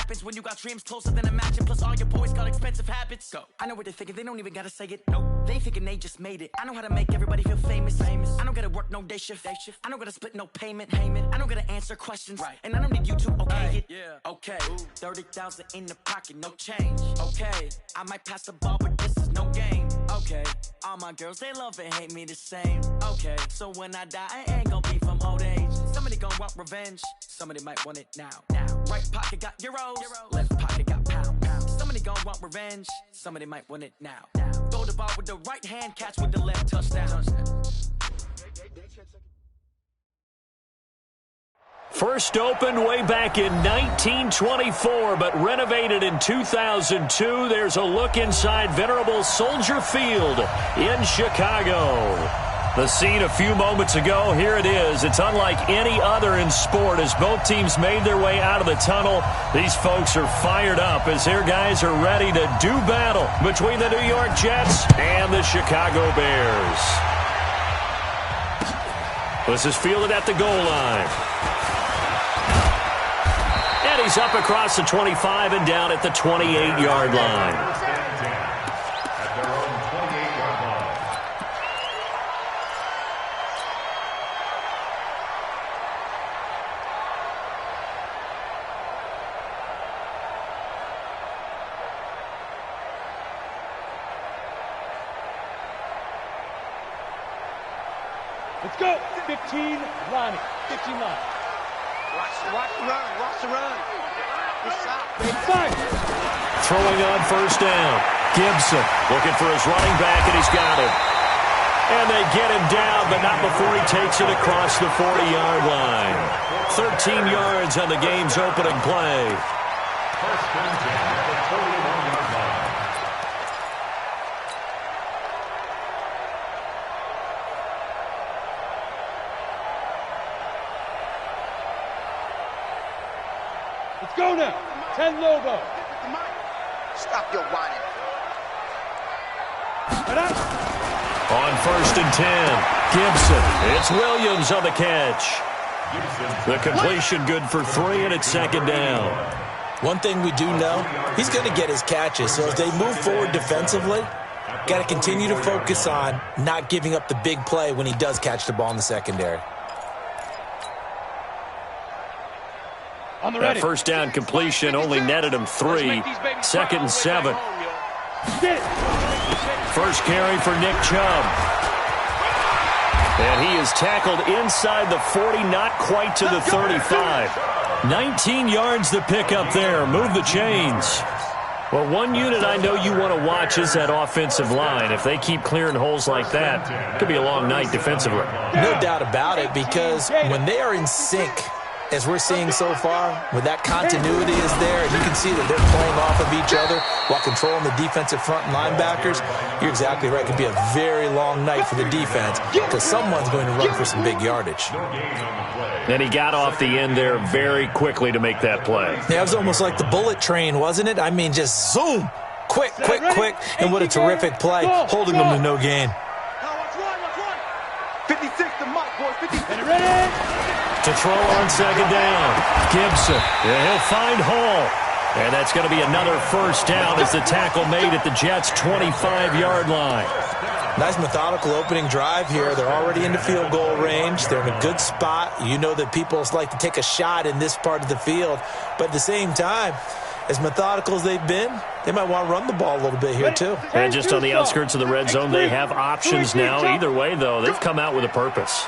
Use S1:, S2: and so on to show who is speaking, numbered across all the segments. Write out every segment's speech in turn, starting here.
S1: happens when you got dreams closer than imagine. Plus all your boys got expensive habits. Go. I know what they're thinking, they don't even gotta say it. Nope. They thinking they just made it. I know how to make everybody feel famous. I don't gotta work no day shift. I don't gotta split no payment. I don't gotta answer questions. Right. And I don't need you to okay it. Yeah. Okay. 30,000 in the pocket, no change. Okay. I might pass the ball, but this is no game. Okay. All my girls, they love and hate me the same. Okay. So when I die, I ain't gonna be from old age. Somebody gon' want revenge. Somebody might want it now. Right pocket got euros. Left pocket got pounds. Somebody gon' want revenge. Somebody might want it now. Throw the ball with the right hand, catch with the left, touchdown.
S2: First opened way back in 1924, but renovated in 2002. There's a look inside venerable Soldier Field in Chicago. The scene a few moments ago, here it is. It's unlike any other in sport as both teams made their way out of the tunnel. These folks are fired up as their guys are ready to do battle between the New York Jets and the Chicago Bears. This is fielded at the goal line. And he's up across the 25 and down at the 28-yard line.
S3: Let's go. 15, Lonnie. 15 line.
S4: Watch the run. Good shot.
S3: Five.
S2: Throwing on first down. Gibson looking for his running back, and he's got him. And they get him down, but not before he takes it across the 40-yard line. 13 yards on the game's opening play.
S5: First down at the 41-yard line.
S3: Let's go now. 10 Lobo.
S4: Stop your whining.
S2: On first and 10, Gibson. It's Williams on the catch. The completion good for 3, and it's second down.
S6: One thing we do know, he's going to get his catches. So as they move forward defensively, got to continue to focus on not giving up the big play when he does catch the ball in the secondary.
S2: That first down completion only netted him 3. Second and 7. First carry for Nick Chubb. And he is tackled inside the 40, not quite to the 35. 19 yards to pick up there. Move the chains. Well, one unit I know you want to watch is that offensive line. If they keep clearing holes like that, it could be a long night defensively.
S6: No doubt about it, because when they are in sync, as we're seeing so far, when that continuity is there, and you can see that they're playing off of each other while controlling the defensive front and linebackers, you're exactly right. It could be a very long night for the defense because someone's going to run for some big yardage.
S2: And he got off the end there very quickly to make that play.
S6: Yeah, it was almost like the bullet train, wasn't it? I mean, just zoom, quick, and what a terrific play, holding them to no gain.
S4: 56 to Mike, boys. 56.
S3: And ready?
S2: To throw on second down. Gibson. Yeah, he'll find Hall. And that's going to be another first down as the tackle made at the Jets' 25-yard line.
S6: Nice methodical opening drive here. They're already into field goal range. They're in a good spot. You know that people like to take a shot in this part of the field. But at the same time, as methodical as they've been, they might want to run the ball a little bit here too.
S2: And just on the outskirts of the red zone, they have options now. Either way, though, they've come out with a purpose.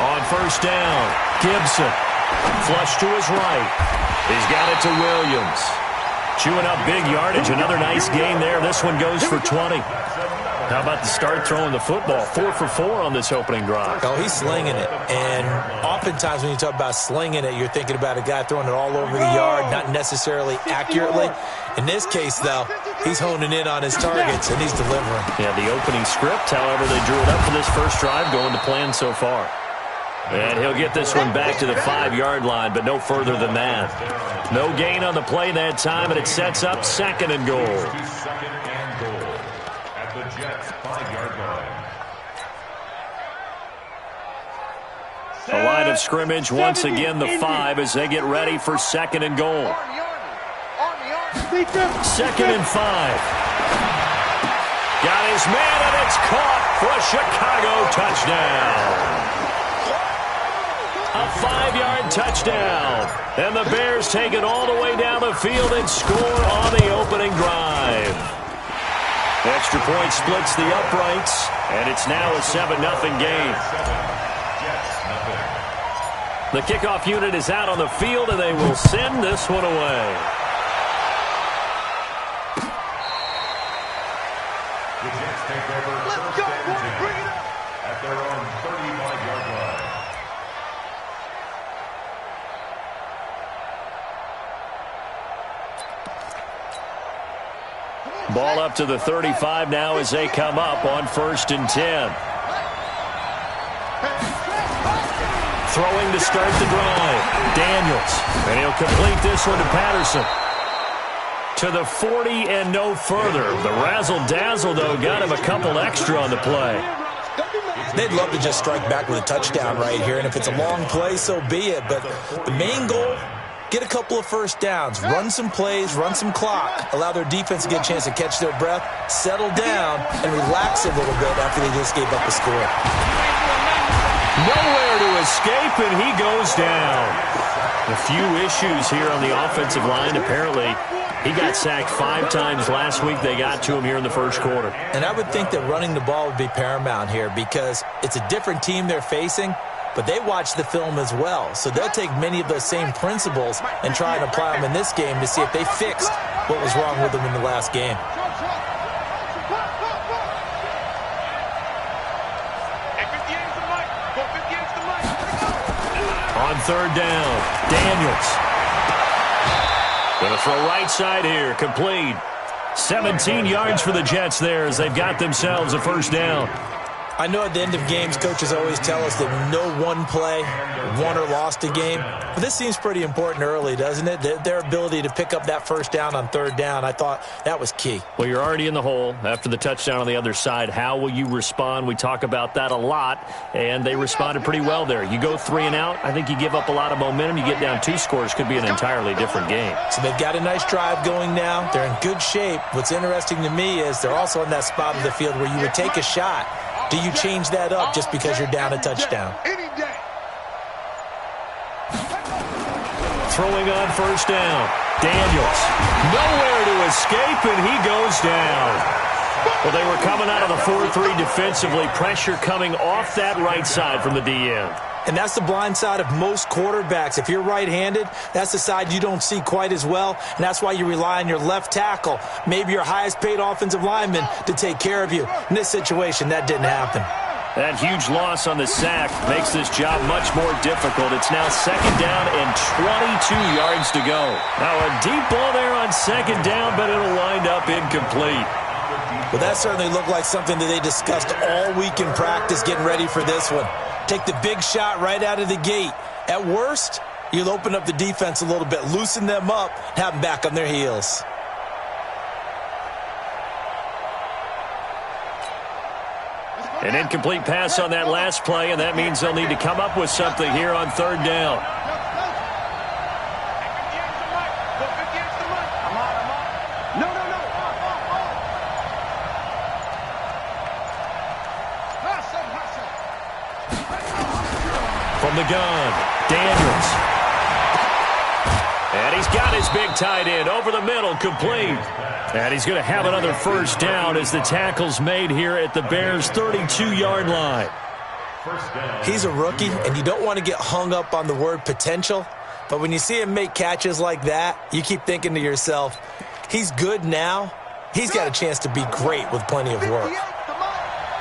S2: On first down, Gibson. Flush to his right. He's got it to Williams. Chewing up big yardage. Another nice gain there. This one goes for 20. How about the start throwing the football? 4 for 4 on this opening drive.
S6: Oh, he's slinging it. And oftentimes when you talk about slinging it, you're thinking about a guy throwing it all over the yard, not necessarily accurately. In this case, though, he's honing in on his targets, and he's delivering.
S2: Yeah, the opening script, however, they drew it up for this first drive, going to plan so far. And he'll get this one back to the 5-yard line, but no further than that. No gain on the play that time, and it sets up second and goal.
S5: Second and goal at the Jets' 5-yard line.
S2: The line of scrimmage, once again, the 5 as they get ready for 2nd and goal. 2nd and 5. Got his man, and it's caught for a Chicago touchdown. A 5-yard touchdown. And the Bears take it all the way down the field and score on the opening drive. Extra point splits the uprights, and it's now a 7-0 game. The kickoff unit is out on the field, and they will send this one away.
S5: The Jets take over. Let's go, boys, bring it up. At their own 35-yard line.
S2: Ball up to the 35 now as they come up on 1st and 10. Throwing to start the drive. Daniels. And he'll complete this one to Patterson. To the 40 and no further. The razzle-dazzle, though, got him a couple extra on the play.
S6: They'd love to just strike back with a touchdown right here, and if it's a long play, so be it. But the main goal, get a couple of first downs, run some plays, run some clock, allow their defense to get a chance to catch their breath, settle down, and relax a little bit after they just gave up the score.
S2: Nowhere to escape, and he goes down. A few issues here on the offensive line. Apparently, he got sacked 5 times last week. They got to him here in the first quarter.
S6: And I would think that running the ball would be paramount here because it's a different team they're facing, but they watch the film as well. So they'll take many of those same principles and try and apply them in this game to see if they fixed what was wrong with them in the last game.
S2: On 3rd down, Daniels. Going to throw right side here, complete. 17 yards for the Jets there as they've got themselves a first down.
S6: I know at the end of games, coaches always tell us that no one play won or lost a game. But this seems pretty important early, doesn't it? Their ability to pick up that first down on 3rd down, I thought that was key.
S2: Well, you're already in the hole after the touchdown on the other side. How will you respond? We talk about that a lot, and they responded pretty well there. You go 3 and out, I think you give up a lot of momentum. You get down 2 scores, could be an entirely different game.
S6: So they've got a nice drive going now. They're in good shape. What's interesting to me is they're also in that spot of the field where you would take a shot. Do you change that up just because you're down a touchdown?
S2: Throwing on 1st down. Daniels. Nowhere to escape, and he goes down. Well, they were coming out of the 4-3 defensively. Pressure coming off that right side from the DN.
S6: And that's the blind side of most quarterbacks. If you're right-handed, that's the side you don't see quite as well, and that's why you rely on your left tackle, maybe your highest-paid offensive lineman, to take care of you. In this situation, that didn't happen.
S2: That huge loss on the sack makes this job much more difficult. It's now 2nd down and 22 yards to go. Now a deep ball there on 2nd down, but it'll wind up incomplete.
S6: Well, that certainly looked like something that they discussed all week in practice getting ready for this one. Take the big shot right out of the gate. At worst, you'll open up the defense a little bit, loosen them up, and have them back on their heels.
S2: An incomplete pass on that last play, and that means they'll need to come up with something here on 3rd down. From the gun, Daniels. And he's got his big tight end over the middle, complete. And he's going to have another first down as the tackle's made here at the Bears' 32-yard line.
S6: He's a rookie, and you don't want to get hung up on the word potential. But when you see him make catches like that, you keep thinking to yourself, he's good now. He's got a chance to be great with plenty of work.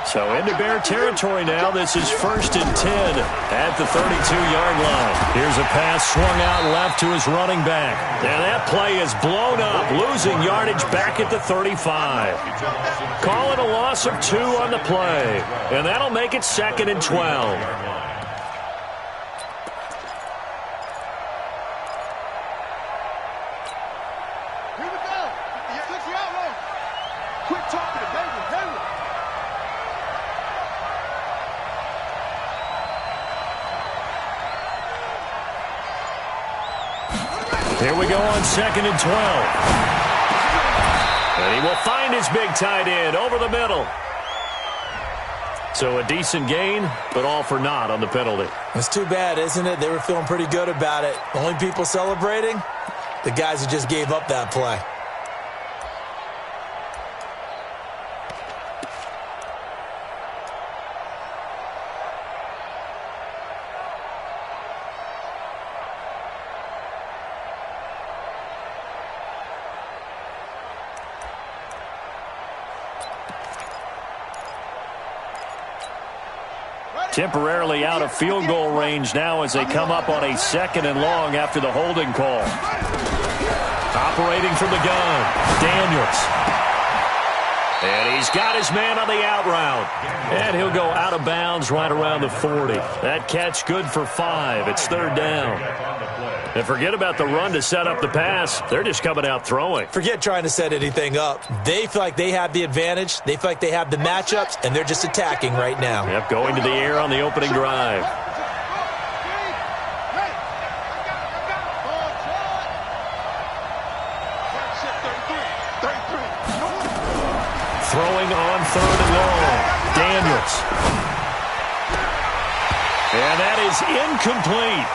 S2: So into Bear territory now. This is 1st and 10 at the 32-yard line. Here's a pass swung out left to his running back. And that play is blown up, losing yardage back at the 35. Call it a loss of 2 on the play. And that'll make it 2nd and 12. Here we go on 2nd and 12. And he will find his big tight end over the middle. So a decent gain, but all for naught on the penalty.
S6: It's too bad, isn't it? They were feeling pretty good about it. Only people celebrating? The guys who just gave up that play.
S2: Temporarily out of field goal range now as they come up on a 2nd and long after the holding call. Operating from the gun, Daniels. And he's got his man on the out route. And he'll go out of bounds right around the 40. That catch good for 5. It's 3rd down. And forget about the run to set up the pass. They're just coming out throwing.
S6: Forget trying to set anything up. They feel like they have the advantage. They feel like they have the matchups, and they're just attacking right now.
S2: Yep, going to the air on the opening drive. Throwing on 3rd and long. Daniels. And that is incomplete.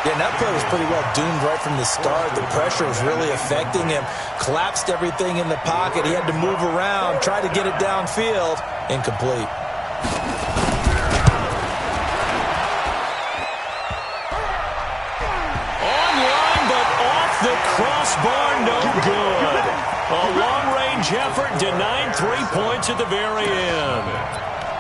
S6: Yeah, and that play was pretty well doomed right from the start. The pressure was really affecting him. Collapsed everything in the pocket. He had to move around, try to get it downfield. Incomplete.
S2: Online, but off the crossbar, no good. A long-range effort denied 3 points at the very end.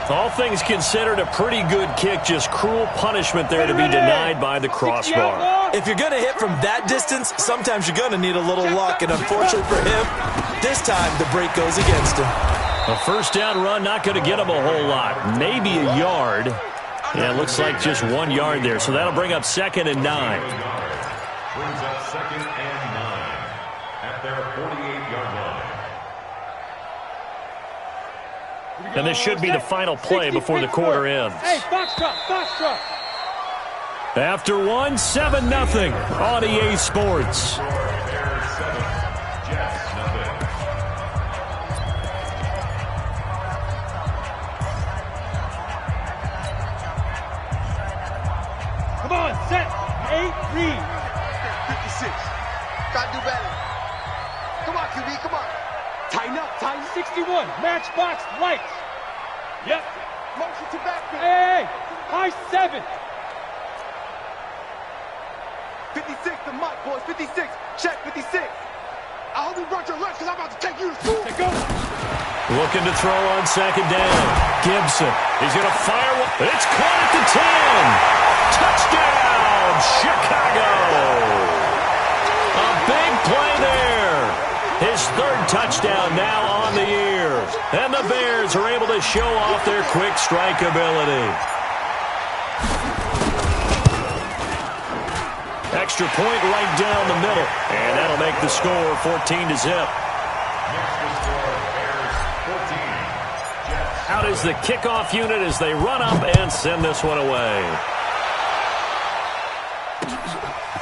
S2: All things considered, a pretty good kick, just cruel punishment there to be denied by the crossbar.
S6: If you're going to hit from that distance, sometimes you're going to need a little luck, and unfortunately for him, this time the break goes against him.
S2: A 1st down run not going to get him a whole lot, maybe a yard. Yeah, it looks like just 1 yard there, so that'll bring up 2nd and 9.
S5: Brings up 2nd and 9 at their 48-yard line.
S2: And this should be the final play before the quarter ends.
S3: Hey, Foxtrot, Foxtrot.
S2: After 1, 7-0 on EA Sports.
S5: Bears 7, Jets nothing.
S3: Come on, set. 8, read.
S4: 56. Gotta do better. Come on, QB, come on. Tighten up, tighten.
S3: 61, matchbox, lights. Yep.
S4: Motion to backfield.
S3: Hey, high 7.
S4: 56 to Mike, boys. 56. Check 56. I hope you brought your lunch because I'm about to take you to school.
S3: Go.
S2: Looking to throw on 2nd down. Gibson. He's going to fire one. It's caught at the 10. Touchdown, Chicago. A big play there. His 3rd touchdown now on the year. And the Bears are able to show off their quick strike ability. Extra point right down the middle. And that'll make the score 14-0. Out is the kickoff unit as they run up and send this one away.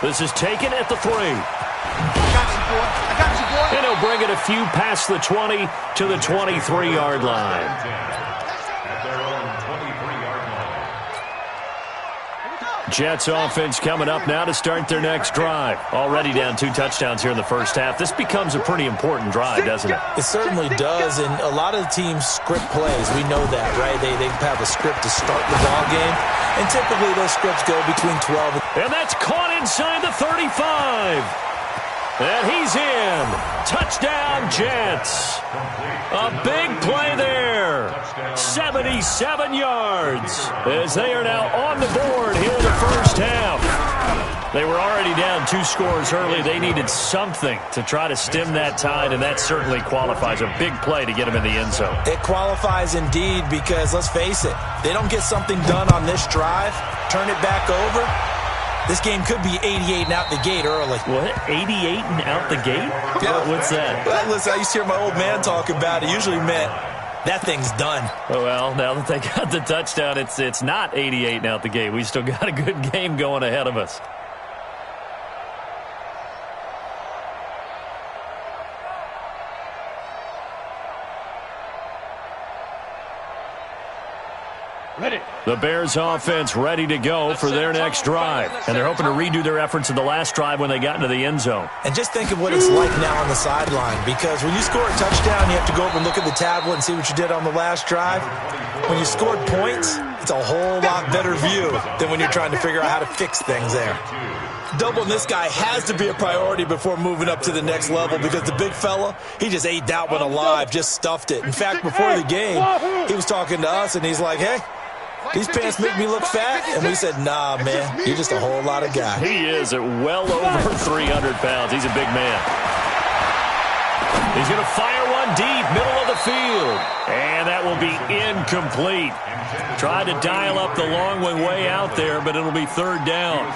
S2: This is taken at the 3.
S4: I got you, boy. I got you, boy.
S2: And he'll bring it a few past the 20 to the 23-yard line.
S5: At their own 23-yard line.
S2: Jets offense coming up now to start their next drive. Already down 2 touchdowns here in the first half. This becomes a pretty important drive, doesn't it?
S6: It certainly does, and a lot of the teams script plays. We know that, right? They have a script to start the ball game, and typically those scripts go between 12
S2: and that's caught inside the 35. And he's in. Touchdown, Jets. A big play there. 77 yards as they are now on the board here in the first half. They were already down 2 scores early. They needed something to try to stem that tide, and that certainly qualifies. A big play to get them in the end zone.
S6: It qualifies indeed because, let's face it, they don't get something done on this drive, turn it back over, this game could be 88 and out the gate early.
S2: What? 88 and out the gate?
S6: Yeah.
S2: What's that?
S6: Well, listen, I used to hear my old man talk about it. Usually meant that thing's done.
S2: Oh, well, now that they got the touchdown, it's not 88 and out the gate. We still got a good game going ahead of us. The Bears offense ready to go for their next drive. And they're hoping to redo their efforts in the last drive when they got into the end zone.
S6: And just think of what it's like now on the sideline, because when you score a touchdown, you have to go over and look at the tablet and see what you did on the last drive. When you scored points, it's a whole lot better view than when you're trying to figure out how to fix things there. Doubling this guy has to be a priority before moving up to the next level, because the big fella, he just ate that one alive, just stuffed it. In fact, before the game, he was talking to us, and he's like, hey, these pants make me look fat? And we said, nah, man, you're just a whole lot of guy.
S2: He is at well over 300 pounds. He's a big man. He's going to fire one deep, middle of the field. And that will be incomplete. Tried to dial up the long one way out there, but it'll be third down.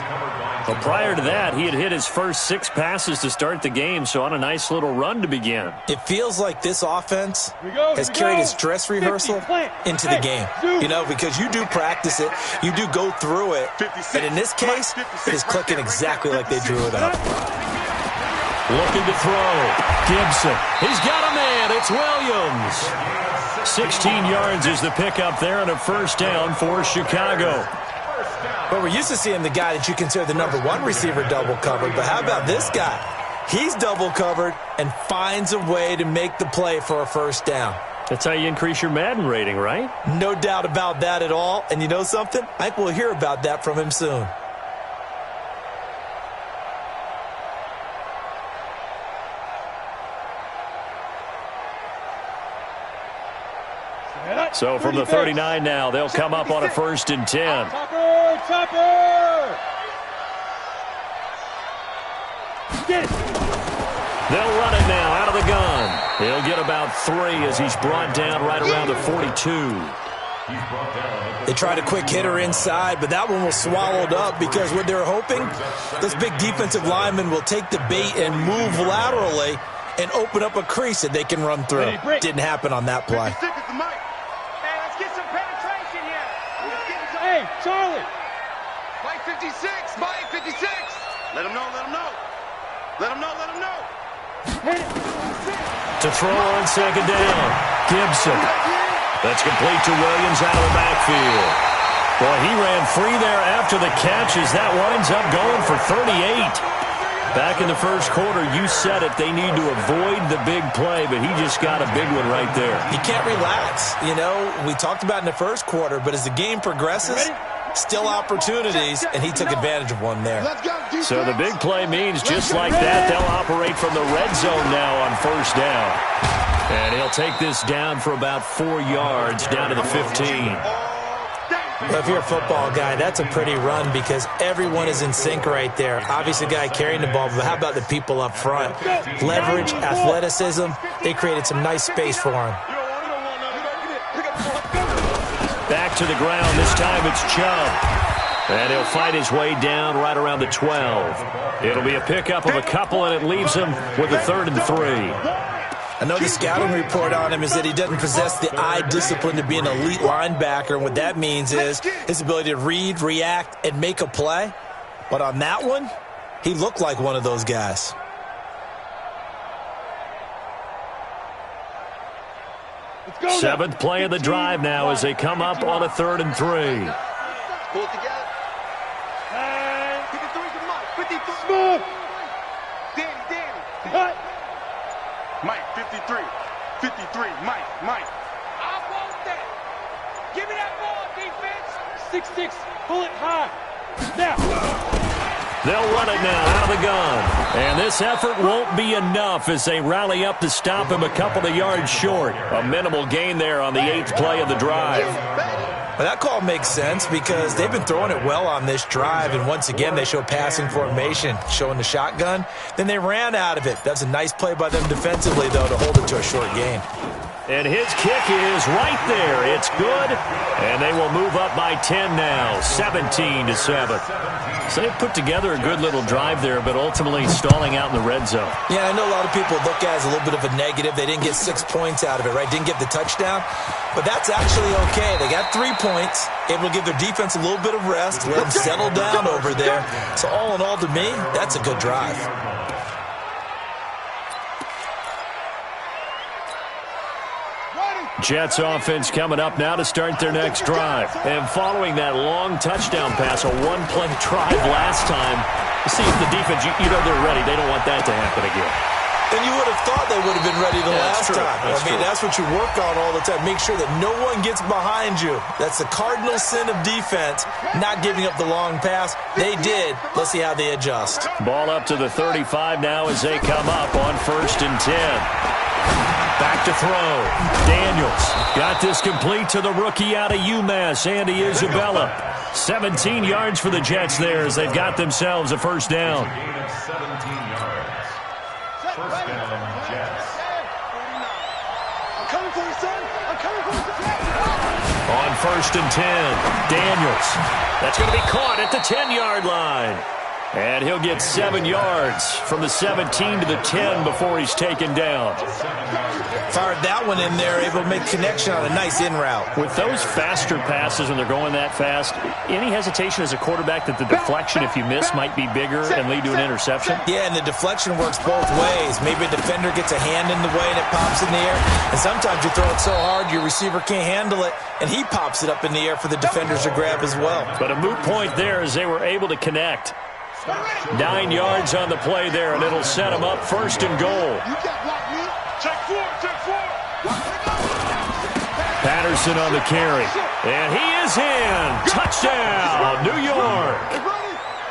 S2: But prior to that, he had hit his first 6 passes to start the game, so on a nice little run to begin.
S6: It feels like this offense has carried its dress rehearsal into the game. You know, because you do practice it, you do go through it, and in this case, it is clicking exactly like they drew it up.
S2: Looking to throw. Gibson. He's got a man. It's Williams. 16 yards is the pickup there and a first down for Chicago.
S6: Well, we're used to seeing the guy that you consider the number 1 receiver double covered, but how about this guy? He's double covered and finds a way to make the play for a first down.
S2: That's how you increase your Madden rating, right?
S6: No doubt about that at all. And you know something? I think we'll hear about that from him soon.
S2: So from the 39 now, they'll come up on a 1st and 10.
S3: Topper! Get it!
S2: They'll run it now out of the gun. He'll get about 3 as he's brought down right around the 42.
S6: They tried a quick hitter inside, but that one was swallowed up because what they're hoping, this big defensive lineman will take the bait and move laterally and open up a crease that they can run through. Didn't happen on that play.
S3: Hey, Charlie!
S4: Mike 56! Mike 56! Let him know, let him know. Let him know, let him know.
S3: Hit it!
S2: To throw on 2nd down. Gibson. That's complete to Williams out of the backfield. Boy, he ran free there after the catches. That winds up going for 38. Back in the first quarter, you said it, they need to avoid the big play, but he just got a big one right there.
S6: He can't relax. You know, we talked about in the first quarter, but as the game progresses, still opportunities, and he took advantage of one there.
S2: So the big play means just like that, they'll operate from the red zone now on 1st down. And he'll take this down for about 4 yards down to the 15.
S6: Well, if you're a football guy, that's a pretty run because everyone is in sync right there. Obviously, the guy carrying the ball, but how about the people up front? Leverage, athleticism, they created some nice space for him.
S2: Back to the ground. This time it's Chubb. And he'll fight his way down right around the 12. It'll be a pickup of a couple, and it leaves him with a 3rd and 3.
S6: I know the scouting report on him is that he doesn't possess the eye discipline to be an elite linebacker. And what that means is his ability to read, react, and make a play. But on that one, he looked like one of those guys.
S2: Seventh play of the drive now as they come up on a 3rd and 3.
S4: Pull it together. 53 to Mike. 53.
S3: Smooth!
S4: Danny. Mike, 53. 53. Mike.
S3: I want that. Give me that ball, defense. 6'6". Pull it high. Now.
S2: They'll run it now out of the gun. And this effort won't be enough as they rally up to stop him a couple of yards short. A minimal gain there on the 8th play of the drive.
S6: Well, that call makes sense because they've been throwing it well on this drive, and once again they show passing formation, showing the shotgun. Then they ran out of it. That's a nice play by them defensively, though, to hold it to a short gain.
S2: And his kick is right there. It's good, and they will move up by 10 now, 17-7. So they put together a good little drive there, but ultimately stalling out in the red zone.
S6: Yeah, I know a lot of people look at it as a little bit of a negative. They didn't get 6 points out of it, right? Didn't get the touchdown. But that's actually okay. They got 3 points, able to give their defense a little bit of rest, let them settle down over there. So all in all, to me, that's a good drive.
S2: Jets offense coming up now to start their next drive. And following that long touchdown pass, a one-play drive last time, see if the defense, you know they're ready. They don't want that to happen again.
S6: And you would have thought they would have been ready the last time. That's what you work on all the time. Make sure that no one gets behind you. That's the cardinal sin of defense, not giving up the long pass. They did. Let's see how they adjust.
S2: Ball up to the 35 now as they come up on 1st and 10. Back to throw. Daniels got this complete to the rookie out of UMass, Andy Isabella. 17 yards for the Jets there as they've got themselves a first down.
S5: First down, Jets.
S4: I'm coming for you, son. I'm coming for you, son.
S2: On 1st and 10, Daniels. That's going to be caught at the 10-yard line. And he'll get 7 yards from the 17 to the 10 before he's taken down.
S6: Fired that one in there, able to make connection on a nice in route.
S2: With those faster passes when they're going that fast, any hesitation as a quarterback that the deflection, if you miss, might be bigger and lead to an interception?
S6: Yeah, and the deflection works both ways. Maybe a defender gets a hand in the way and it pops in the air. And sometimes you throw it so hard your receiver can't handle it, and he pops it up in the air for the defenders to grab as well.
S2: But a moot point there as they were able to connect. 9 yards on the play there, and it'll set them up 1st and goal.
S3: Check four.
S2: Patterson on the carry. And he is in. Touchdown, New York.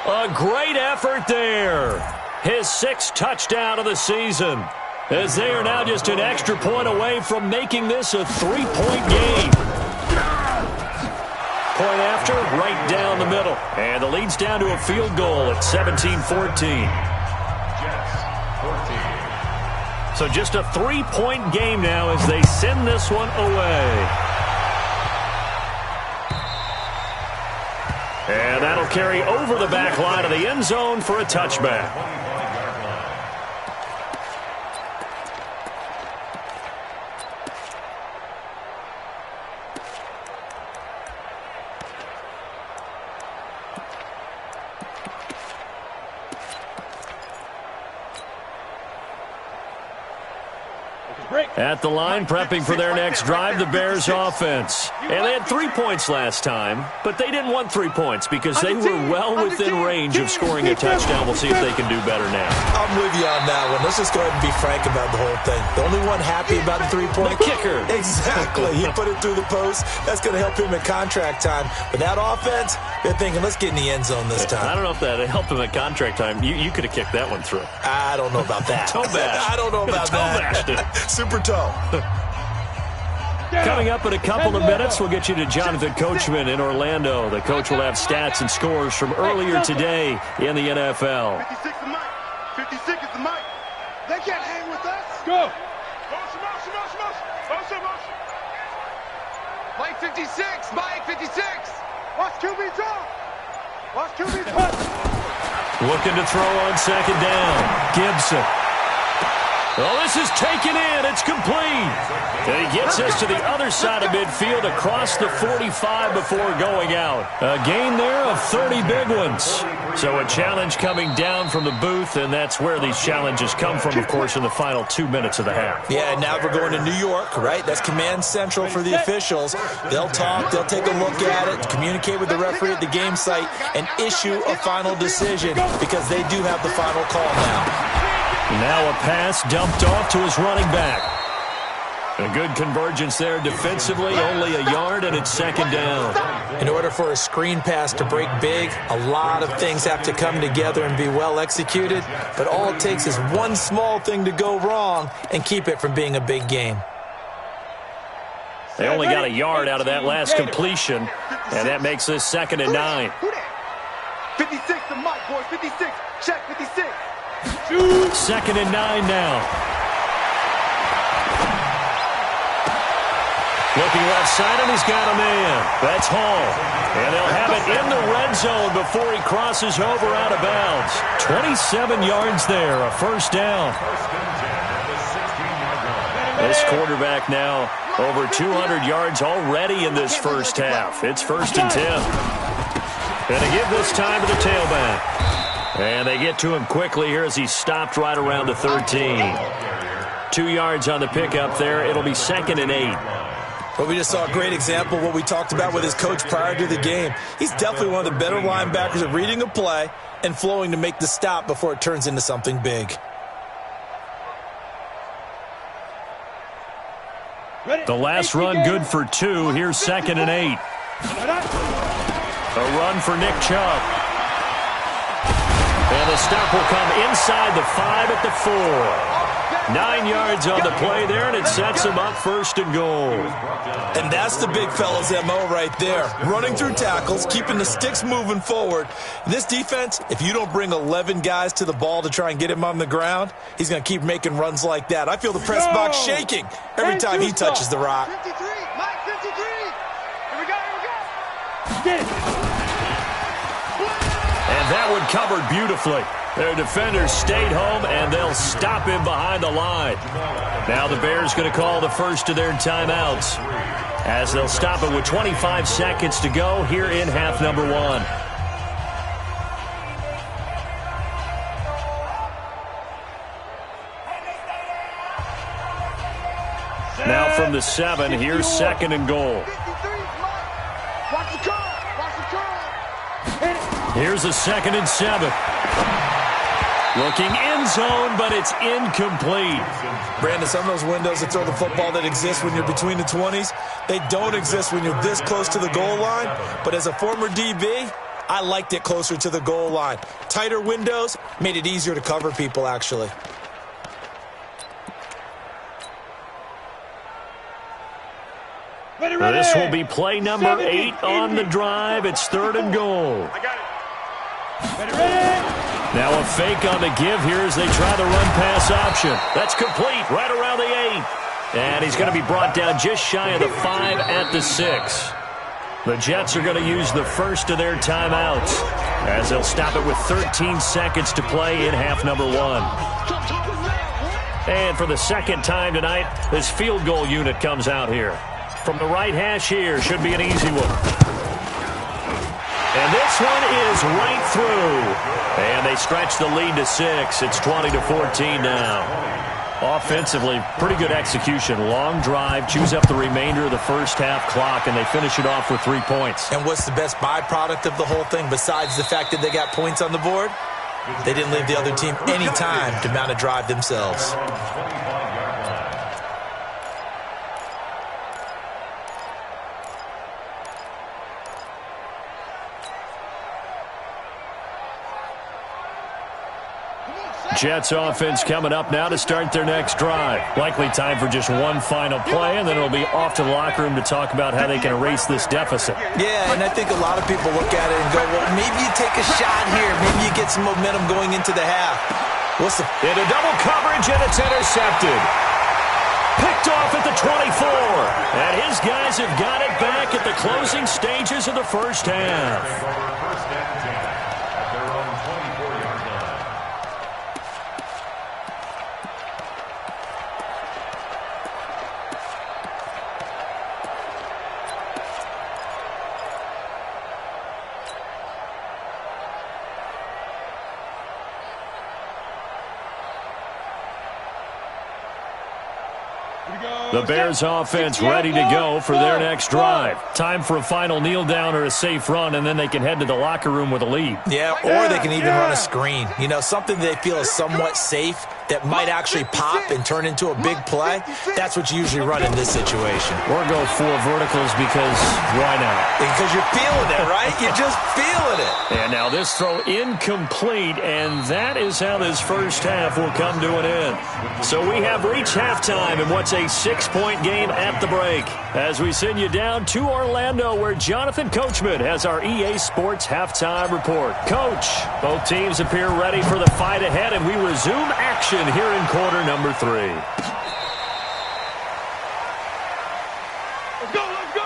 S2: A great effort there. His 6th touchdown of the season. As they are now just an extra point away from making this a 3-point game. Point after, right down the middle. And the lead's down to a field goal at 17-14. So just a 3-point game now as they send this one away. And that'll carry over the back line of the end zone for a touchback. At the line, prepping for their next drive, the Bears offense. And they had 3 points last time, but they didn't want 3 points because they were well within range of scoring a touchdown. We'll see if they can do better now.
S6: I'm with you on that one. Let's just go ahead and be frank about the whole thing. The only one happy about the 3-point
S2: kicker.
S6: Exactly. He put it through the post. That's going to help him at contract time. But that offense, they're thinking, let's get in the end zone this time.
S2: I don't know if that helped him at contract time. You could have kicked that one through.
S6: I don't know about that.
S2: Toe bash.
S6: I don't know about that. Super toe.
S2: Coming up in a couple of minutes, we'll get you to Jonathan Coachman in Orlando. The coach will have stats and scores from earlier today in the NFL.
S4: 56 is the mic. 56 is the mic. They can't hang with us.
S3: Go.
S4: Mike 56. Mike 56. Watch QB talk. Watch QB talk.
S2: Looking to throw on 2nd down. Gibson. Oh, this is taken in. It's complete. And he gets us to the other side of midfield across the 45 before going out. A gain there of 30 big ones. So a challenge coming down from the booth, and that's where these challenges come from, of course, in the final 2 minutes of the half.
S6: Yeah, now we're going to New York, right? That's command central for the officials. They'll talk, they'll take a look at it, communicate with the referee at the game site, and issue a final decision because they do have the final call now.
S2: Now a pass dumped off to his running back. A good convergence there defensively, only a yard, and it's 2nd down.
S6: In order for a screen pass to break big, a lot of things have to come together and be well executed, but all it takes is one small thing to go wrong and keep it from being a big game.
S2: They only got a yard out of that last completion, and that makes this 2nd and 9.
S4: 56 the mic, boys. 56. Check 56.
S2: 2nd and 9 now. Looking left side, and he's got a man. That's Hall. And they'll have it in the red zone before he crosses over out of bounds. 27 yards there, a first down. This quarterback now over 200 yards already in this first half. It's 1st and 10. And they give this time to the tailback. And they get to him quickly here as he's stopped right around the 13. 2 yards on the pickup there. It'll be 2nd and 8.
S6: But we just saw a great example of what we talked about with his coach prior to the game. He's definitely one of the better linebackers at reading a play and flowing to make the stop before it turns into something big.
S2: The last run good for 2. Here's 2nd and 8. A run for Nick Chubb. And the stop will come inside the 5 at the 4. 9 yards on the play there, and it sets him up 1st and goal.
S6: And that's the big fella's MO right there. Running through tackles, keeping the sticks moving forward. This defense, if you don't bring 11 guys to the ball to try and get him on the ground, he's going to keep making runs like that. I feel the press box shaking every time he touches the rock.
S4: 53, Mike 53. Here we go.
S3: Get it.
S2: And that one covered beautifully. Their defenders stayed home, and they'll stop him behind the line. Now the Bears going to call the first of their timeouts, as they'll stop it with 25 seconds to go here in half number 1. Now from the 7, here's 2nd and goal.
S4: 53, Mike. Watch the curl.
S2: Here's a 2nd and 7. Looking end zone, but it's incomplete.
S6: Brandon, some of those windows that throw the football that exist when you're between the 20s, they don't exist when you're this close to the goal line. But as a former DB, I liked it closer to the goal line. Tighter windows made it easier to cover people, actually.
S2: This will be play number 8 on the drive. It's 3rd and goal.
S3: I got it.
S2: Now a fake on the give here as they try the run-pass option. That's complete right around the 8. And he's going to be brought down just shy of the 5 at the 6. The Jets are going to use the first of their timeouts, as they'll stop it with 13 seconds to play in half number 1. And for the second time tonight, this field goal unit comes out here. From the right hash here, should be an easy one. And this one is right through. And they stretch the lead to 6. It's 20-14 now. Offensively, pretty good execution. Long drive, chews up the remainder of the first half clock, and they finish it off with 3 points.
S6: And what's the best byproduct of the whole thing besides the fact that they got points on the board? They didn't leave the other team any time to mount a drive themselves.
S2: Jets offense coming up now to start their next drive. Likely time for just one final play, and then it'll be off to the locker room to talk about how they can erase this deficit.
S6: Yeah, and I think a lot of people look at it and go, well, maybe you take a shot here. Maybe you get some momentum going into the half.
S2: Into double coverage, and it's intercepted. Picked off at the 24. And his guys have got it back at the closing stages of the first half. The Bears offense ready to go for their next drive. Time for a final kneel down or a safe run, and then they can head to the locker room with a lead.
S6: Yeah, or they can even run a screen. You know, something they feel is somewhat safe that might actually pop and turn into a big play. That's what you usually run in this situation.
S2: Or go 4 verticals because why not?
S6: Because you're feeling it, right? You're just feeling it.
S2: And now this throw incomplete, and that is how this first half will come to an end. So we have reached halftime in what's a 6-point game at the break, as we send you down to Orlando, where Jonathan Coachman has our EA Sports halftime report. Coach, both teams appear ready for the fight ahead, and we resume action here in quarter number 3.
S4: Let's go, let's go!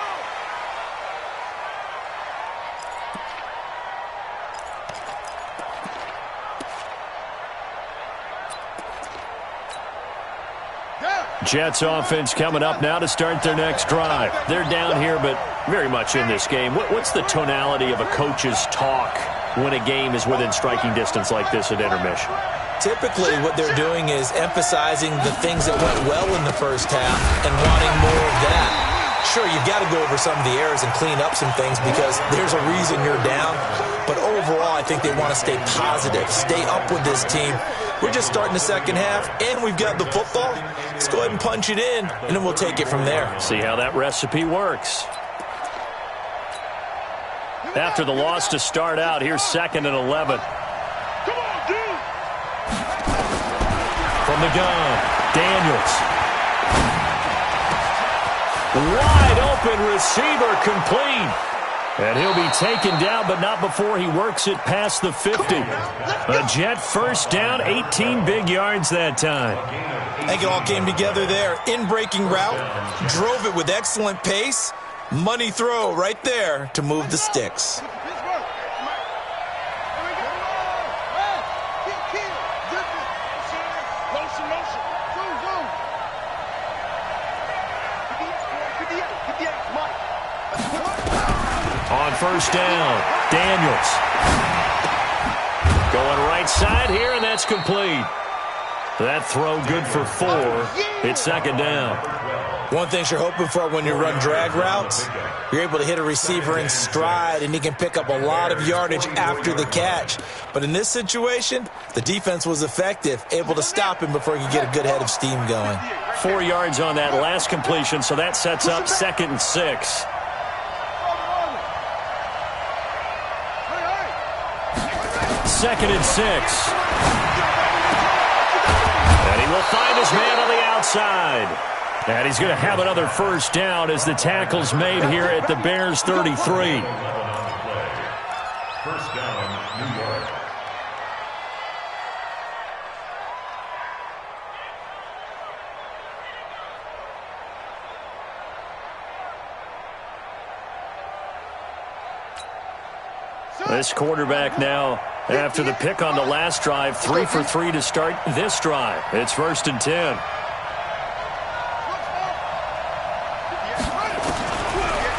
S2: Jets offense coming up now to start their next drive. They're down here, but very much in this game. What's the tonality of a coach's talk when a game is within striking distance like this at intermission?
S6: Typically, what they're doing is emphasizing the things that went well in the first half and wanting more of that. Sure, you've got to go over some of the errors and clean up some things because there's a reason you're down. But overall, I think they want to stay positive, stay up with this team. We're just starting the second half, and we've got the football. Let's go ahead and punch it in, and then we'll take it from there.
S2: See how that recipe works. After the loss to start out, here's 2nd and 11.
S3: Come on, dude.
S2: From the gun, Daniels. Wide open receiver complete. And he'll be taken down, but not before he works it past the 50. A Jet first down, 18 big yards that time.
S6: I think it all came together there. In-breaking route, drove it with excellent pace. Money throw right there to move the sticks.
S2: On first down, Daniels. Going right side here, and that's complete. That throw good for 4. It's 2nd down.
S6: One thing you're hoping for when you run drag routes, you're able to hit a receiver in stride, and he can pick up a lot of yardage after the catch. But in this situation, the defense was effective, able to stop him before he could get a good head of steam going.
S2: 4 yards on that last completion, so that sets up 2nd and 6. Second and 6. And he will find his man on the outside. And he's going to have another first down as the tackle's made here at the Bears' 33.
S5: First down, New York.
S2: This quarterback now, after the pick on the last drive, 3 for 3 to start this drive. It's 1st and 10.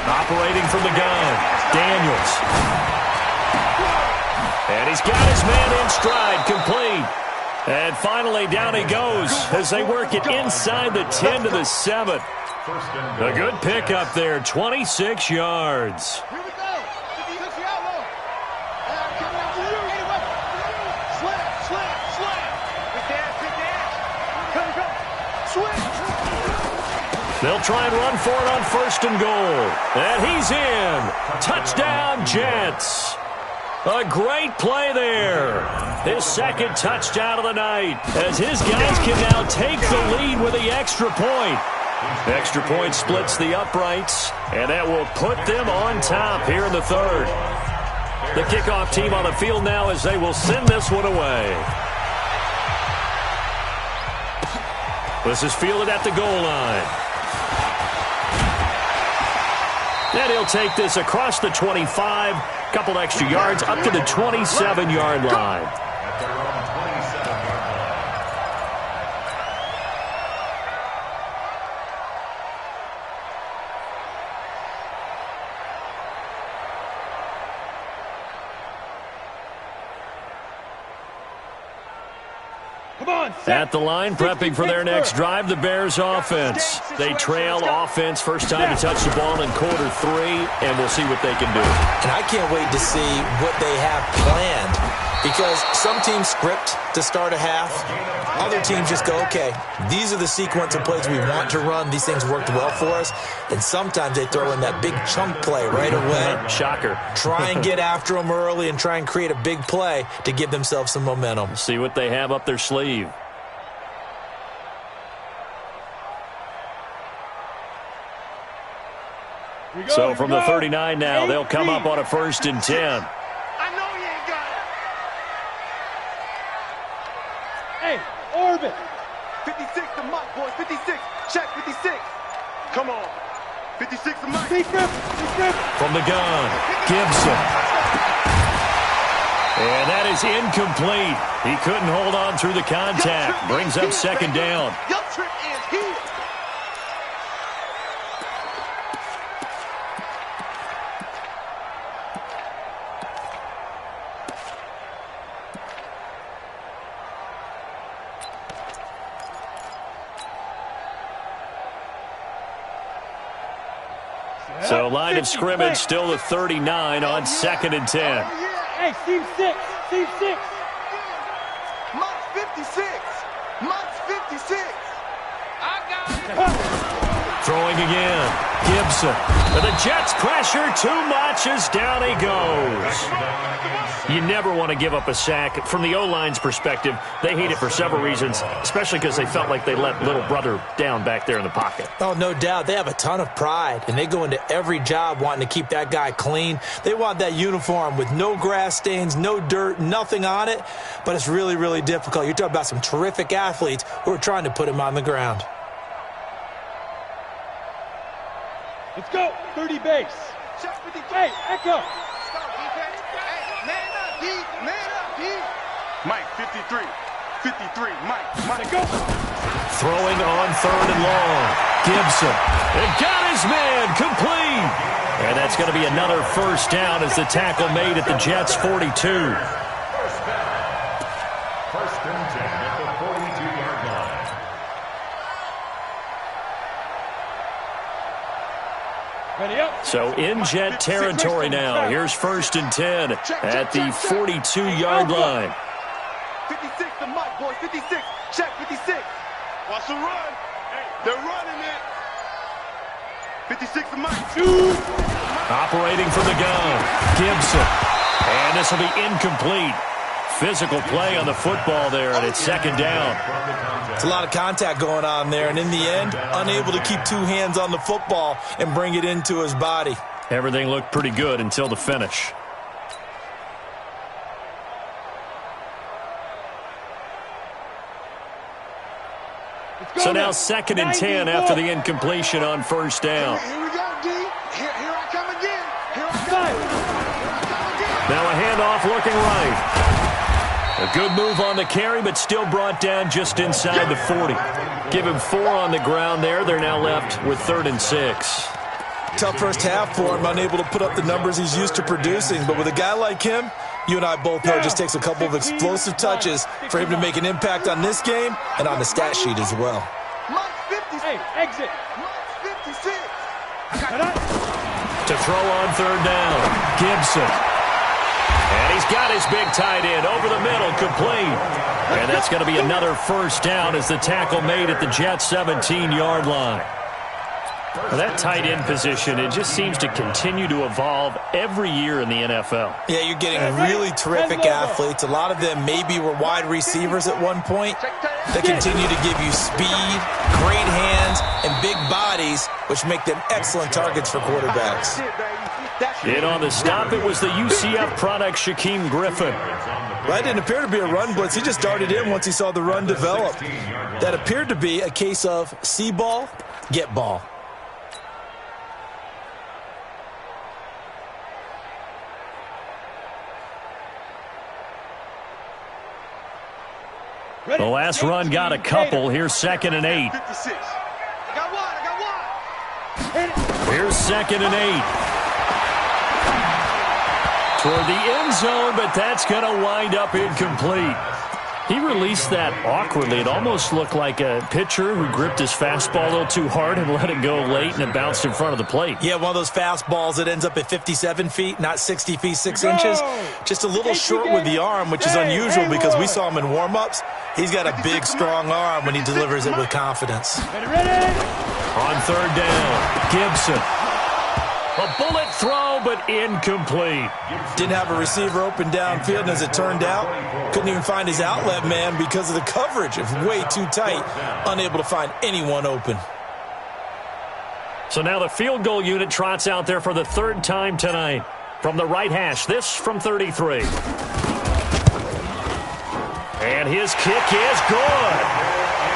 S2: Operating from the gun, Daniels. And he's got his man in stride, complete. And finally down he goes as they work it inside the 10 to the 7. A good pick up there, 26 yards. They'll try and run for it on 1st and goal. And he's in. Touchdown, Jets. A great play there. His 2nd touchdown of the night as his guys can now take the lead with the extra point. Extra point splits the uprights, and that will put them on top here in the 3rd. The kickoff team on the field now as they will send this one away. This is fielded at the goal line. And he'll take this across the 25, couple extra yards up to the 27-yard line.
S5: At their own 27-yard
S2: At the line, prepping for their next drive, the Bears offense. They trail offense, first time to touch the ball in quarter 3, and we'll see what they can do.
S6: And I can't wait to see what they have planned because some teams script to start a half. Other teams just go, okay, these are the sequence of plays we want to run. These things worked well for us. And sometimes they throw in that big chunk play right away.
S2: Shocker.
S6: Try and get after them early and try and create a big play to give themselves some momentum.
S2: See what they have up their sleeve. So from the 39 now, they'll come up on a 1st and 10.
S3: I know you ain't got it. Hey, orbit.
S4: 56 to Mike, boys. 56. Check 56. Come on. 56 to Mike.
S3: Secret.
S2: From the gun, Gibson. And that is incomplete. He couldn't hold on through the contact. Brings up 2nd down.
S4: Your trip is here.
S2: So line of scrimmage still the 39 on 2nd and 10.
S3: Hey, team 6. Team 6.
S4: Mike's 56. Mike's 56.
S3: I got it.
S2: Throwing again. Gibson. But the Jets pressure too much as down he goes. You never want to give up a sack. From the O-line's perspective, they hate it for several reasons, especially because they felt like they let little brother down back there in the pocket.
S6: Oh, no doubt. They have a ton of pride, and they go into every job wanting to keep that guy clean. They want that uniform with no grass stains, no dirt, nothing on it, but it's really, really difficult. You're talking about some terrific athletes who are trying to put him on the ground.
S3: Let's go. 30 base. Hey, Echo.
S4: Man up, D. Man up, D. Mike, 53. 53. Mike.
S3: Go.
S2: Throwing on 3rd and long. Gibson. And got his man complete. And that's going to be another first down as the tackle made at the Jets' 42.
S5: First and 10 at the 42-yard line.
S3: Ready up.
S2: So in Jet territory now. Here's 1st and 10 at the 42-yard line.
S4: 56 to Mike, boys. 56. Check 56. Watch the run. They're running it. 56 to Mike.
S2: Operating from the gun. Gibson. And this will be incomplete. Physical play on the football there, and it's 2nd down.
S6: It's a lot of contact going on there, and in the end, unable to keep 2 hands on the football and bring it into his body.
S2: Everything looked pretty good until the finish. So now 2nd and 10 after the incompletion on 1st down.
S4: Here we go, D. Here I come again. Here I come.
S2: Now a handoff looking right. A good move on the carry, but still brought down just inside the 40. Give him 4 on the ground there. They're now left with 3rd and 6.
S6: Tough first half for him, unable to put up the numbers he's used to producing. But with a guy like him, you and I both know it just takes a couple of explosive touches for him to make an impact on this game and on the stat sheet as well.
S4: Mike's 56.
S3: Hey, exit.
S4: Mike's 56.
S2: To throw on 3rd down, Gibson. And he's got his big tight end over the middle, complete. And that's going to be another first down as the tackle made at the Jets' 17-yard line. Well, that tight end position, it just seems to continue to evolve every year in the NFL.
S6: Yeah, you're getting really terrific athletes. A lot of them maybe were wide receivers at one point. They continue to give you speed, great hands, and big bodies, which make them excellent targets for quarterbacks.
S2: In on the stop, it was the UCF product, Shaquem Griffin.
S6: That didn't appear to be a run blitz. He just darted in once he saw the run develop. That appeared to be a case of see ball, get ball.
S2: The last run got a couple. Here's 2nd and 8.
S4: 56. I got one.
S2: Here's 2nd and 8. Toward the end zone, but that's going to wind up incomplete. He released that awkwardly. It almost looked like a pitcher who gripped his fastball a little too hard and let it go late, and it bounced in front of the plate.
S6: Yeah, one of those fastballs that ends up at 57 feet, not 60 feet, 6 inches. Just a little short with the arm, which is unusual because we saw him in warm-ups. He's got a big, strong arm when he delivers it with confidence.
S2: On 3rd down, Gibson. A bullet throw, but incomplete.
S6: Didn't have a receiver open downfield, and as it turned out, couldn't even find his outlet man because of the coverage. It was way too tight, unable to find anyone open.
S2: So now the field goal unit trots out there for the 3rd time tonight. From the right hash, this from 33. And his kick is good.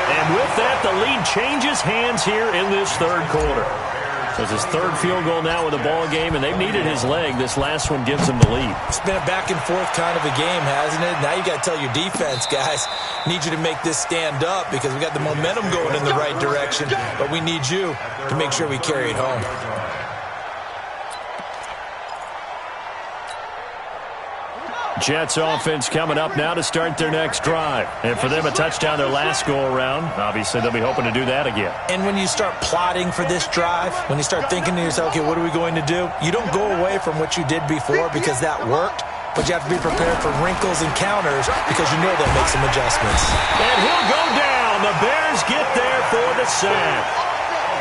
S2: And with that, the lead changes hands here in this 3rd quarter. It's his 3rd field goal now with the ball game, and they've needed his leg. This last one gives him the lead.
S6: It's been a back-and-forth kind of a game, hasn't it? Now you got to tell your defense, guys, need you to make this stand up because we got the momentum going in the right direction, but we need you to make sure we carry it home.
S2: Jets offense coming up now to start their next drive. And for them, a touchdown their last go-around. Obviously, they'll be hoping to do that again.
S6: And when you start plotting for this drive, when you start thinking to yourself, okay, what are we going to do? You don't go away from what you did before because that worked, but you have to be prepared for wrinkles and counters because you know they'll make some adjustments.
S2: And he'll go down. The Bears get there for the sack.